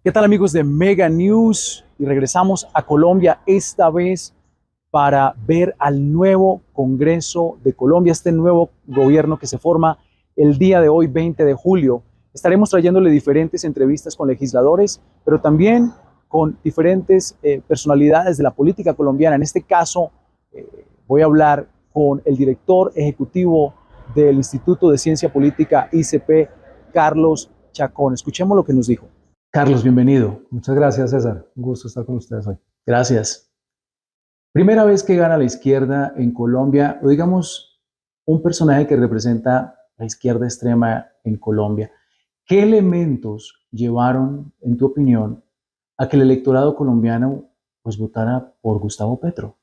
¿Qué tal amigos de Mega News? Y regresamos a Colombia esta vez para ver al nuevo Congreso de Colombia, este nuevo gobierno que se forma el día de hoy, 20 de julio. Estaremos trayéndole diferentes entrevistas con legisladores, pero también con diferentes personalidades de la política colombiana. En este caso, voy a hablar con el director ejecutivo del Instituto de Ciencia Política ICP, Carlos Chacón. Escuchemos lo que nos dijo. Carlos, bienvenido. Muchas gracias, César. Un gusto estar con ustedes hoy. Gracias. Primera vez que gana la izquierda en Colombia, o digamos, un personaje que representa la izquierda extrema en Colombia. ¿Qué elementos llevaron, en tu opinión, a que el electorado colombiano pues votara por Gustavo Petro?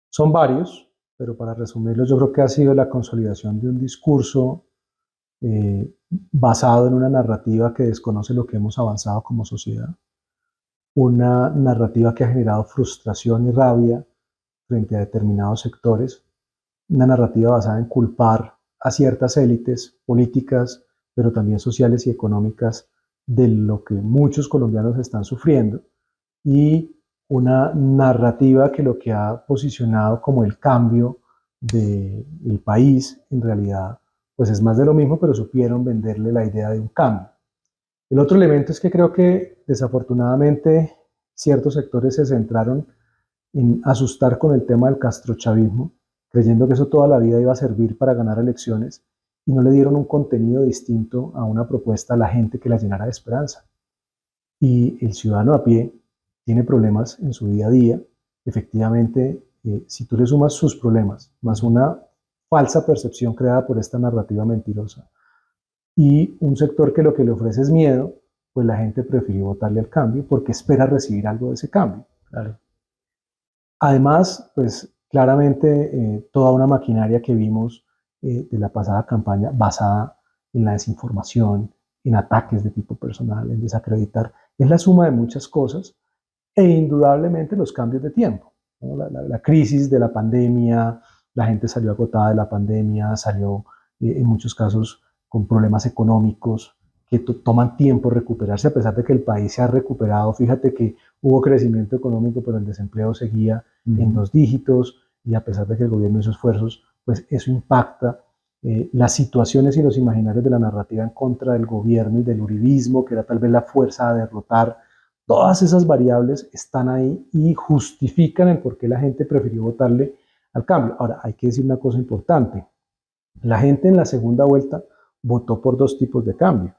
Son varios, pero para resumirlos, yo creo que ha sido la consolidación de un discurso basado en una narrativa que desconoce lo que hemos avanzado como sociedad, una narrativa que ha generado frustración y rabia frente a determinados sectores, una narrativa basada en culpar a ciertas élites políticas, pero también sociales y económicas, de lo que muchos colombianos están sufriendo, y una narrativa que lo que ha posicionado como el cambio del país, en realidad, pues es más de lo mismo, pero supieron venderle la idea de un cambio. El otro elemento es que creo que desafortunadamente ciertos sectores se centraron en asustar con el tema del castrochavismo, creyendo que eso toda la vida iba a servir para ganar elecciones, y no le dieron un contenido distinto a una propuesta a la gente que la llenara de esperanza. Y el ciudadano a pie tiene problemas en su día a día. Efectivamente, si tú le sumas sus problemas, más una falsa percepción creada por esta narrativa mentirosa, y un sector que lo que le ofrece es miedo, pues la gente prefirió votarle al cambio porque espera recibir algo de ese cambio. Claro. Además, pues claramente toda una maquinaria que vimos de la pasada campaña basada en la desinformación, en ataques de tipo personal, en desacreditar, es la suma de muchas cosas e indudablemente los cambios de tiempo, ¿no? La crisis de la pandemia, la gente salió agotada de la pandemia, salió en muchos casos con problemas económicos que toman tiempo recuperarse, a pesar de que el país se ha recuperado. Fíjate que hubo crecimiento económico, pero el desempleo seguía en 2 dígitos, y a pesar de que el gobierno hizo esfuerzos, pues eso impacta. Las situaciones y los imaginarios de la narrativa en contra del gobierno y del uribismo, que era tal vez la fuerza a derrotar, todas esas variables están ahí y justifican el por qué la gente prefirió votarle al cambio. Ahora, hay que decir una cosa importante. La gente en la segunda vuelta votó por 2 tipos de cambio,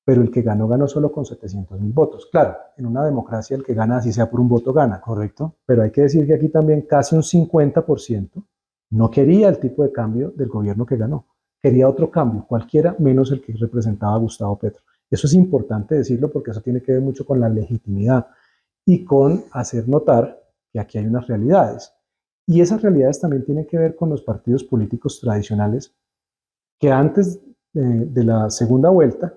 pero el que ganó, ganó solo con 700.000 votos. Claro, en una democracia el que gana, así sea por un voto, gana. Correcto. Pero hay que decir que aquí también casi un 50% no quería el tipo de cambio del gobierno que ganó. Quería otro cambio, cualquiera, menos el que representaba a Gustavo Petro. Eso es importante decirlo porque eso tiene que ver mucho con la legitimidad y con hacer notar que aquí hay unas realidades. Y esas realidades también tienen que ver con los partidos políticos tradicionales que antes de la segunda vuelta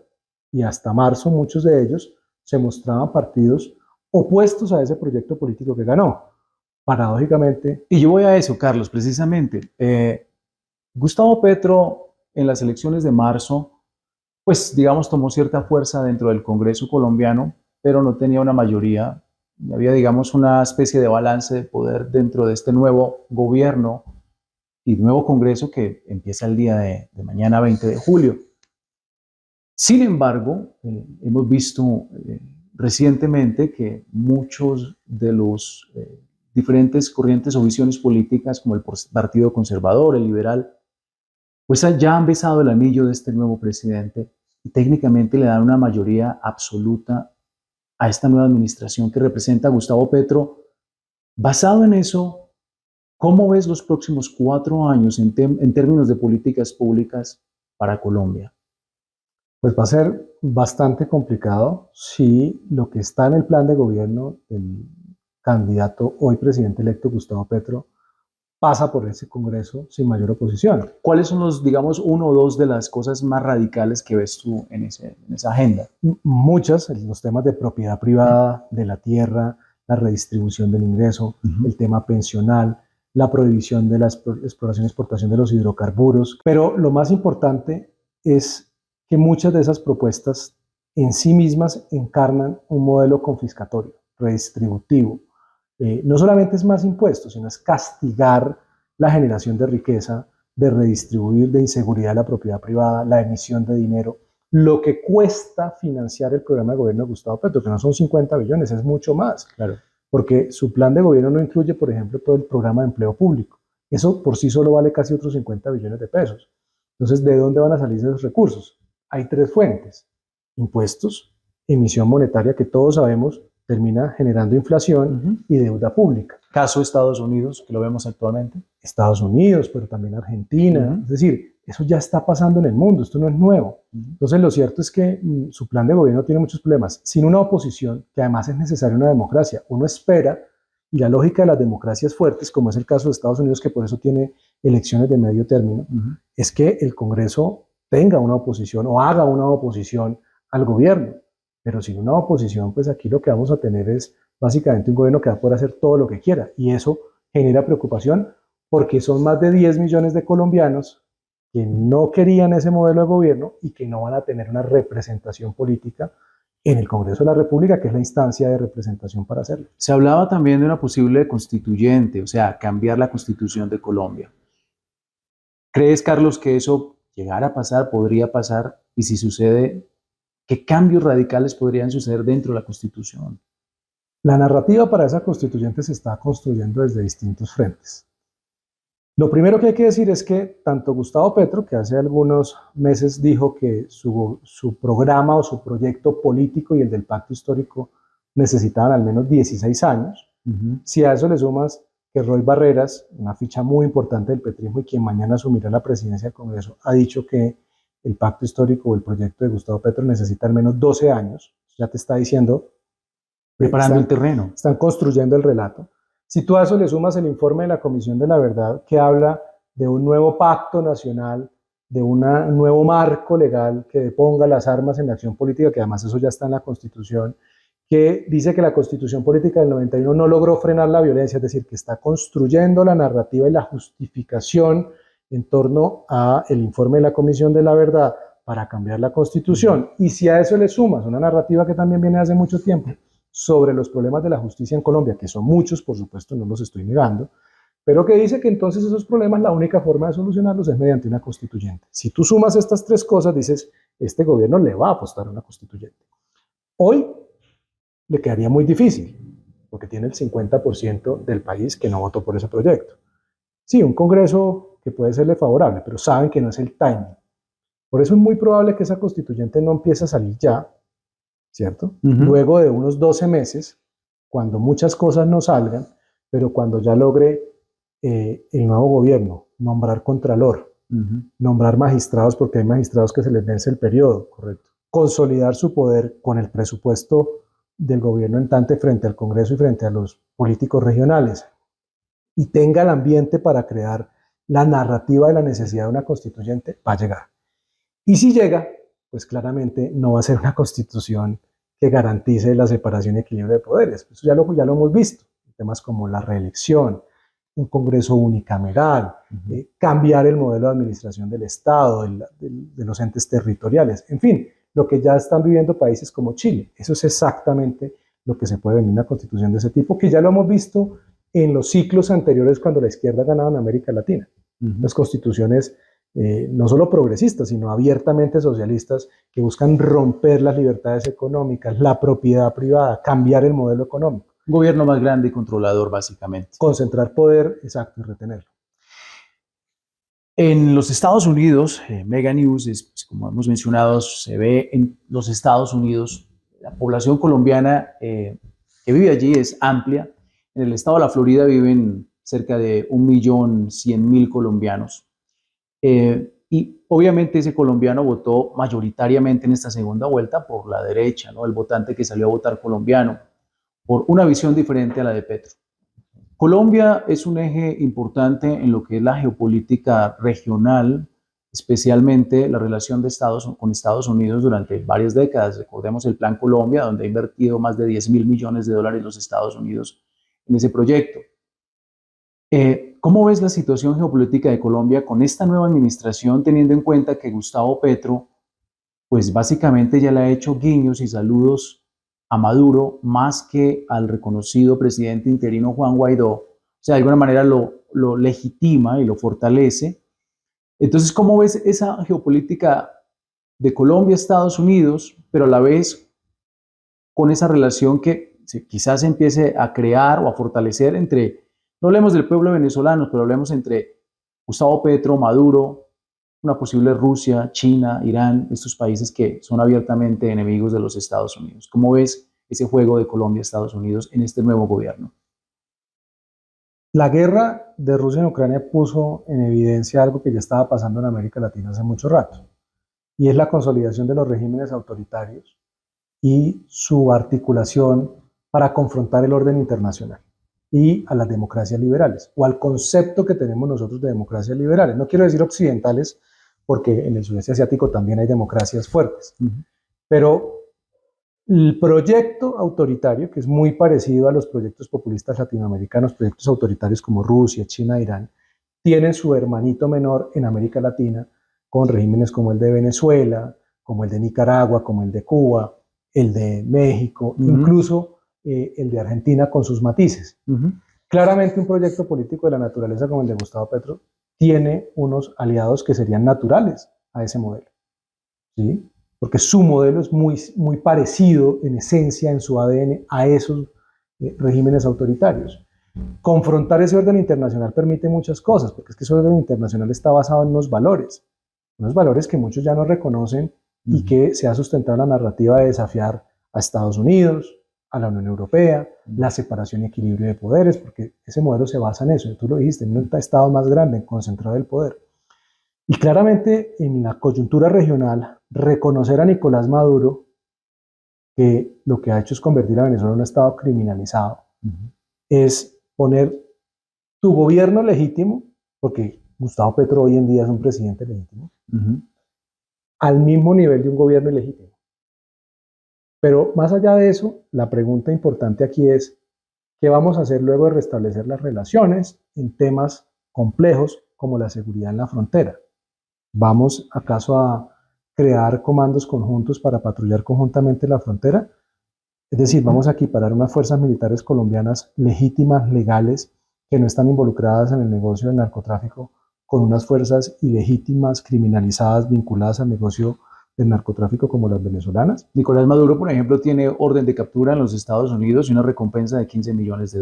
y hasta marzo, muchos de ellos se mostraban partidos opuestos a ese proyecto político que ganó. Paradójicamente. Y yo voy a eso, Carlos, precisamente. Gustavo Petro en las elecciones de marzo, pues digamos tomó cierta fuerza dentro del Congreso colombiano, pero no tenía una mayoría. Había, digamos, una especie de balance de poder dentro de este nuevo gobierno y nuevo Congreso que empieza el día de mañana, 20 de julio. Sin embargo, hemos visto recientemente que muchos de los diferentes corrientes o visiones políticas, como el Partido Conservador, el Liberal, pues ya han besado el anillo de este nuevo presidente y técnicamente le dan una mayoría absoluta a esta nueva administración que representa a Gustavo Petro. Basado en eso, ¿cómo ves los próximos 4 años en términos de políticas públicas para Colombia? Pues va a ser bastante complicado si lo que está en el plan de gobierno del candidato hoy presidente electo Gustavo Petro pasa por ese Congreso sin mayor oposición. ¿Cuáles son los, digamos, 1 o 2 de las cosas más radicales que ves tú en esa agenda? Muchas, los temas de propiedad privada de la tierra, la redistribución del ingreso, el tema pensional, la prohibición de la exploración y exportación de los hidrocarburos. Pero lo más importante es que muchas de esas propuestas en sí mismas encarnan un modelo confiscatorio, redistributivo. No solamente es más impuestos, sino es castigar la generación de riqueza, de redistribuir, de inseguridad de la propiedad privada, la emisión de dinero, lo que cuesta financiar el programa de gobierno de Gustavo Petro, que no son 50 billones, es mucho más. Claro. Porque su plan de gobierno no incluye, por ejemplo, todo el programa de empleo público. Eso por sí solo vale casi otros 50 billones de pesos. Entonces, ¿de dónde van a salir esos recursos? Hay tres fuentes: impuestos, emisión monetaria, que todos sabemos termina generando inflación, y deuda pública. Caso Estados Unidos, que lo vemos actualmente. Estados Unidos, pero también Argentina. Es decir, eso ya está pasando en el mundo, esto no es nuevo. Entonces, lo cierto es que su plan de gobierno tiene muchos problemas. Sin una oposición, que además es necesaria una democracia, uno espera, y la lógica de las democracias fuertes, como es el caso de Estados Unidos, que por eso tiene elecciones de medio término, es que el Congreso tenga una oposición o haga una oposición al gobierno. Pero sin una oposición, pues aquí lo que vamos a tener es básicamente un gobierno que va a poder hacer todo lo que quiera, y eso genera preocupación porque son más de 10 millones de colombianos que no querían ese modelo de gobierno y que no van a tener una representación política en el Congreso de la República, que es la instancia de representación para hacerlo. Se hablaba también de una posible constituyente, o sea, cambiar la Constitución de Colombia. ¿Crees, Carlos, que eso llegara a pasar, podría pasar? Y si sucede, ¿qué cambios radicales podrían suceder dentro de la Constitución? La narrativa para esa constituyente se está construyendo desde distintos frentes. Lo primero que hay que decir es que tanto Gustavo Petro, que hace algunos meses dijo que su programa o su proyecto político y el del pacto histórico necesitaban al menos 16 años, si a eso le sumas que Roy Barreras, una ficha muy importante del petrismo y quien mañana asumirá la presidencia del Congreso, ha dicho que el pacto histórico o el proyecto de Gustavo Petro necesita al menos 12 años, ya te está diciendo, preparando el terreno. Están construyendo el relato. Si tú a eso le sumas el informe de la Comisión de la Verdad, que habla de un nuevo pacto nacional, de un nuevo marco legal que deponga las armas en la acción política, que además eso ya está en la Constitución, que dice que la Constitución Política del 91 no logró frenar la violencia, es decir, que está construyendo la narrativa y la justificación en torno al informe de la Comisión de la Verdad para cambiar la Constitución. Y si a eso le sumas una narrativa que también viene hace mucho tiempo sobre los problemas de la justicia en Colombia, que son muchos, por supuesto, no los estoy negando, pero que dice que entonces esos problemas la única forma de solucionarlos es mediante una constituyente. Si tú sumas estas tres cosas, dices, este gobierno le va a apostar a una constituyente. Hoy le quedaría muy difícil, porque tiene el 50% del país que no votó por ese proyecto. Sí, un Congreso que puede serle favorable, pero saben que no es el timing. Por eso es muy probable que esa constituyente no empiece a salir ya, ¿cierto? Luego de unos 12 meses, cuando muchas cosas no salgan, pero cuando ya logre el nuevo gobierno nombrar contralor, nombrar magistrados, porque hay magistrados que se les vence el periodo, correcto, consolidar su poder con el presupuesto del gobierno entrante frente al Congreso y frente a los políticos regionales, y tenga el ambiente para crear la narrativa de la necesidad de una constituyente, va a llegar. Y si llega, pues claramente no va a ser una constitución que garantice la separación y equilibrio de poderes. Eso ya lo hemos visto. Temas como la reelección, un Congreso unicameral, cambiar el modelo de administración del Estado, de los entes territoriales, en fin, lo que ya están viviendo países como Chile. Eso es exactamente lo que se puede venir en una constitución de ese tipo, que ya lo hemos visto en los ciclos anteriores cuando la izquierda ganaba en América Latina. Las constituciones no solo progresistas, sino abiertamente socialistas, que buscan romper las libertades económicas, la propiedad privada, cambiar el modelo económico. Un gobierno más grande y controlador, básicamente. Concentrar poder, exacto, y retenerlo. En los Estados Unidos, Mega News, pues, como hemos mencionado, se ve en los Estados Unidos, la población colombiana que vive allí es amplia. En el estado de la Florida viven cerca de 1.100.000 colombianos. Y obviamente ese colombiano votó mayoritariamente en esta segunda vuelta por la derecha, ¿no? El votante que salió a votar colombiano, por una visión diferente a la de Petro. Colombia es un eje importante en lo que es la geopolítica regional, especialmente la relación con Estados Unidos durante varias décadas. Recordemos el Plan Colombia, donde ha invertido más de 10.000 millones de dólares los Estados Unidos en ese proyecto. ¿Cómo ves la situación geopolítica de Colombia con esta nueva administración, teniendo en cuenta que Gustavo Petro pues básicamente ya le ha hecho guiños y saludos a Maduro más que al reconocido presidente interino Juan Guaidó. O sea, de alguna manera lo legitima y lo fortalece. Entonces, ¿cómo ves esa geopolítica de Colombia a Estados Unidos, pero a la vez con esa relación que quizás se empiece a crear o a fortalecer entre, no hablemos del pueblo venezolano, pero hablemos entre Gustavo Petro, Maduro, una posible Rusia, China, Irán, estos países que son abiertamente enemigos de los Estados Unidos? ¿Cómo ves ese juego de Colombia-Estados Unidos en este nuevo gobierno? La guerra de Rusia en Ucrania puso en evidencia algo que ya estaba pasando en América Latina hace mucho rato, y es la consolidación de los regímenes autoritarios y su articulación para confrontar el orden internacional y a las democracias liberales, o al concepto que tenemos nosotros de democracias liberales. No quiero decir occidentales, porque en el sudeste asiático también hay democracias fuertes, pero el proyecto autoritario, que es muy parecido a los proyectos populistas latinoamericanos, proyectos autoritarios como Rusia, China, Irán, tiene su hermanito menor en América Latina, con regímenes como el de Venezuela, como el de Nicaragua, como el de Cuba, el de México, incluso el de Argentina con sus matices. Claramente un proyecto político de la naturaleza como el de Gustavo Petro tiene unos aliados que serían naturales a ese modelo, ¿sí? Porque su modelo es muy parecido en esencia, en su ADN, a esos regímenes autoritarios. Confrontar ese orden internacional permite muchas cosas, porque es que ese orden internacional está basado en unos valores que muchos ya no reconocen y que se ha sustentado la narrativa de desafiar a Estados Unidos, a la Unión Europea, la separación y equilibrio de poderes, porque ese modelo se basa en eso, tú lo dijiste, en un Estado más grande, en concentrar el poder. Y claramente en la coyuntura regional, reconocer a Nicolás Maduro, que lo que ha hecho es convertir a Venezuela en un Estado criminalizado, es poner tu gobierno legítimo, porque Gustavo Petro hoy en día es un presidente legítimo, al mismo nivel de un gobierno ilegítimo. Pero más allá de eso, la pregunta importante aquí es, ¿qué vamos a hacer luego de restablecer las relaciones en temas complejos como la seguridad en la frontera? ¿Vamos acaso a crear comandos conjuntos para patrullar conjuntamente la frontera? Es decir, vamos a equiparar unas fuerzas militares colombianas legítimas, legales, que no están involucradas en el negocio del narcotráfico, con unas fuerzas ilegítimas, criminalizadas, vinculadas al negocio del narcotráfico como las venezolanas. Nicolás Maduro, por ejemplo, tiene orden de captura en los Estados Unidos y una recompensa de $15 millones,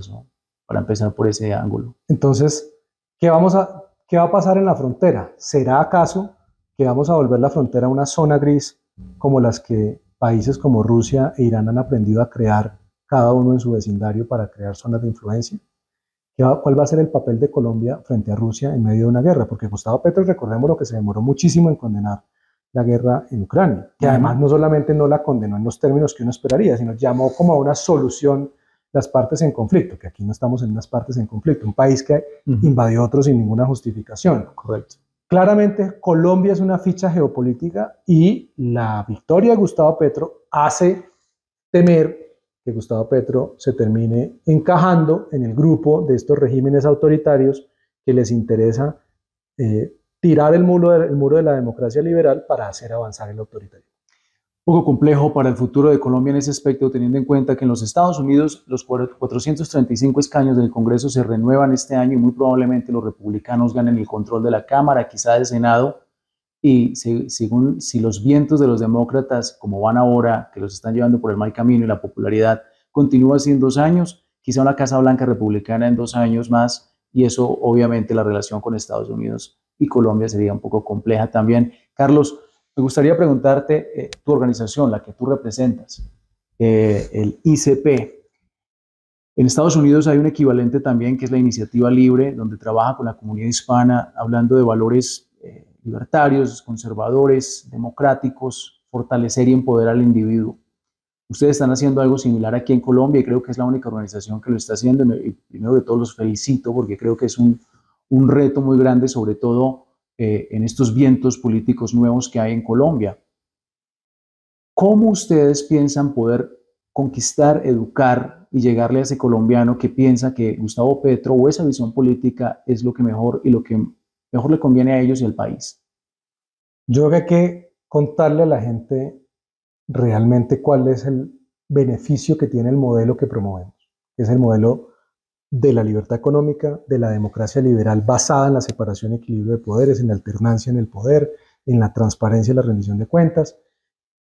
¿no? Para empezar por ese ángulo. Entonces, ¿qué va a pasar en la frontera? ¿Será acaso que vamos a volver la frontera una zona gris como las que países como Rusia e Irán han aprendido a crear cada uno en su vecindario para crear zonas de influencia? ¿Cuál va a ser el papel de Colombia frente a Rusia en medio de una guerra? Porque Gustavo Petro, recordemos lo que se demoró muchísimo en condenar la guerra en Ucrania, que además no solamente no la condenó en los términos que uno esperaría, sino llamó como a una solución las partes en conflicto, que aquí no estamos en unas partes en conflicto, un país que invadió otro sin ninguna justificación. Correcto. Claramente Colombia es una ficha geopolítica y la victoria de Gustavo Petro hace temer que Gustavo Petro se termine encajando en el grupo de estos regímenes autoritarios que les interesa tirar el muro de la democracia liberal para hacer avanzar el autoritarismo. Un poco complejo para el futuro de Colombia en ese aspecto, teniendo en cuenta que en los Estados Unidos los 435 escaños del Congreso se renuevan este año y muy probablemente los republicanos ganen el control de la Cámara, quizá del Senado, y según si los vientos de los demócratas, como van ahora, que los están llevando por el mal camino y la popularidad continúa así en 2 años, quizá una Casa Blanca republicana en 2 años más, y eso obviamente la relación con Estados Unidos y Colombia sería un poco compleja también. Carlos, me gustaría preguntarte, tu organización, la que tú representas, el ICP, en Estados Unidos hay un equivalente también que es la Iniciativa Libre, donde trabaja con la comunidad hispana, hablando de valores libertarios, conservadores, democráticos, fortalecer y empoderar al individuo. Ustedes están haciendo algo similar aquí en Colombia y creo que es la única organización que lo está haciendo, y primero de todo los felicito porque creo que es un reto muy grande, sobre todo en estos vientos políticos nuevos que hay en Colombia. ¿Cómo ustedes piensan poder conquistar, educar y llegarle a ese colombiano que piensa que Gustavo Petro o esa visión política es lo que mejor y lo que mejor le conviene a ellos y al país? Yo creo que hay que contarle a la gente realmente cuál es el beneficio que tiene el modelo que promovemos, que es el modelo de la libertad económica, de la democracia liberal basada en la separación y equilibrio de poderes, en la alternancia en el poder, en la transparencia y la rendición de cuentas,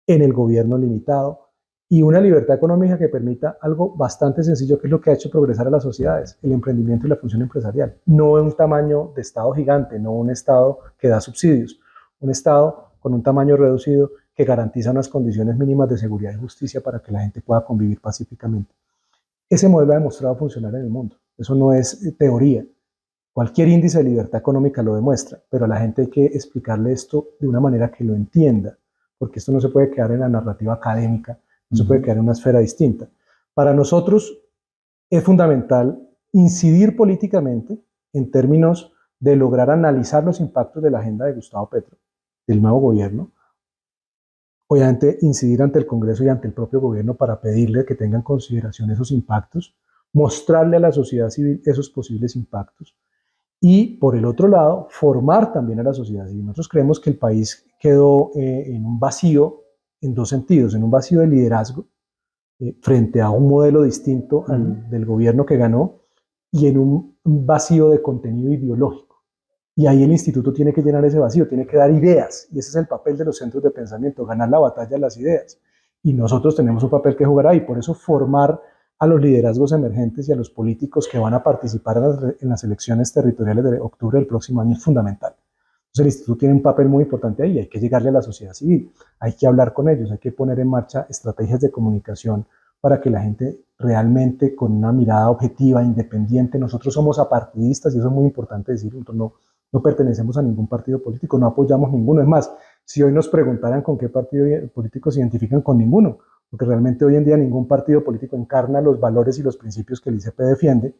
en el gobierno limitado y una libertad económica que permita algo bastante sencillo, que es lo que ha hecho progresar a las sociedades, el emprendimiento y la función empresarial. No un tamaño de Estado gigante, no un Estado que da subsidios, un Estado con un tamaño reducido que garantiza unas condiciones mínimas de seguridad y justicia para que la gente pueda convivir pacíficamente. Ese modelo ha demostrado funcionar en el mundo. Eso no es teoría. Cualquier índice de libertad económica lo demuestra, pero a la gente hay que explicarle esto de una manera que lo entienda, porque esto no se puede quedar en la narrativa académica, no se puede quedar en una esfera distinta. Para nosotros es fundamental incidir políticamente en términos de lograr analizar los impactos de la agenda de Gustavo Petro, del nuevo gobierno, obviamente incidir ante el Congreso y ante el propio gobierno para pedirle que tengan en consideración esos impactos, mostrarle a la sociedad civil esos posibles impactos y, por el otro lado, formar también a la sociedad civil. Nosotros creemos que el país quedó en un vacío en dos sentidos, en un vacío de liderazgo frente a un modelo distinto al del gobierno que ganó y en un vacío de contenido ideológico. Y ahí el instituto tiene que llenar ese vacío, tiene que dar ideas, y ese es el papel de los centros de pensamiento, ganar la batalla de las ideas. Y nosotros tenemos un papel que jugar ahí, por eso formar a los liderazgos emergentes y a los políticos que van a participar en las elecciones territoriales de octubre del próximo año es fundamental. Entonces el instituto tiene un papel muy importante ahí, hay que llegarle a la sociedad civil, hay que hablar con ellos, hay que poner en marcha estrategias de comunicación para que la gente realmente con una mirada objetiva, independiente, nosotros somos apartidistas y eso es muy importante decirlo, no pertenecemos a ningún partido político, no apoyamos ninguno. Es más, si hoy nos preguntaran con qué partido político se identifican, con ninguno, porque realmente hoy en día ningún partido político encarna los valores y los principios que el ICP defiende.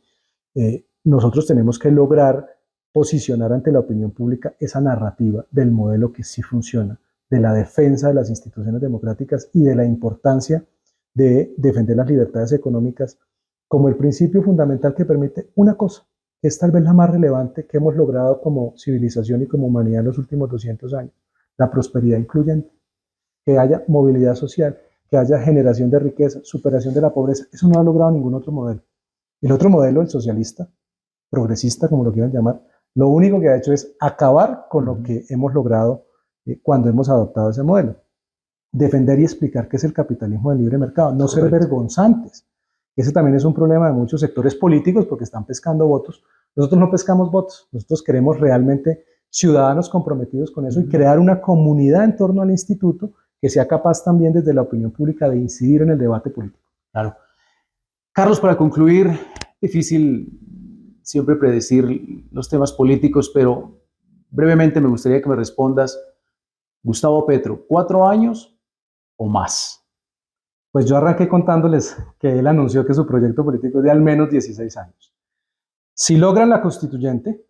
Nosotros tenemos que lograr posicionar ante la opinión pública esa narrativa del modelo que sí funciona, de la defensa de las instituciones democráticas y de la importancia de defender las libertades económicas como el principio fundamental que permite una cosa, que es tal vez la más relevante que hemos logrado como civilización y como humanidad en los últimos 200 años, la prosperidad incluyente, que haya movilidad social, que haya generación de riqueza, superación de la pobreza. Eso no ha logrado ningún otro modelo. El otro modelo, el socialista, progresista, como lo quieran llamar, lo único que ha hecho es acabar con lo que hemos logrado cuando hemos adoptado ese modelo. Defender y explicar qué es el capitalismo del libre mercado, no ser vergonzantes. Ese también es un problema de muchos sectores políticos porque están pescando votos. Nosotros no pescamos votos, nosotros queremos realmente ciudadanos comprometidos con eso y crear una comunidad en torno al instituto que sea capaz también desde la opinión pública de incidir en el debate político. Claro. Carlos, para concluir, difícil siempre predecir los temas políticos, pero brevemente me gustaría que me respondas, Gustavo Petro, ¿4 años o más? Pues yo arranqué contándoles que él anunció que su proyecto político es de al menos 16 años. Si logran la constituyente,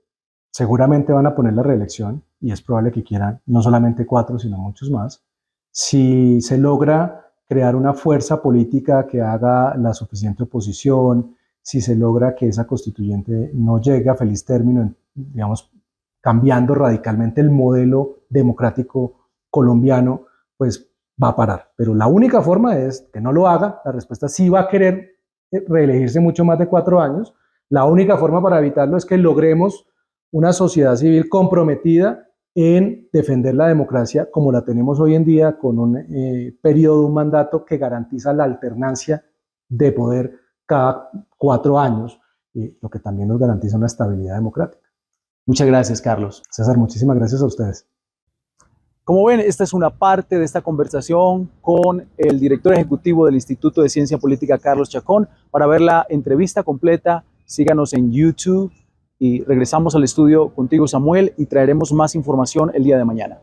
seguramente van a poner la reelección y es probable que quieran no solamente 4, sino muchos más. Si se logra crear una fuerza política que haga la suficiente oposición, si se logra que esa constituyente no llegue a feliz término, digamos, cambiando radicalmente el modelo democrático colombiano, pues va a parar. Pero la única forma es que no lo haga. La respuesta sí va a querer reelegirse mucho más de 4 años. La única forma para evitarlo es que logremos una sociedad civil comprometida en defender la democracia como la tenemos hoy en día, con un periodo, un mandato que garantiza la alternancia de poder cada 4 años, lo que también nos garantiza una estabilidad democrática. Muchas gracias, Carlos. César, muchísimas gracias a ustedes. Como ven, esta es una parte de esta conversación con el director ejecutivo del Instituto de Ciencia Política, Carlos Chacón. Para ver la entrevista completa, síganos en YouTube y regresamos al estudio contigo, Samuel, y traeremos más información el día de mañana.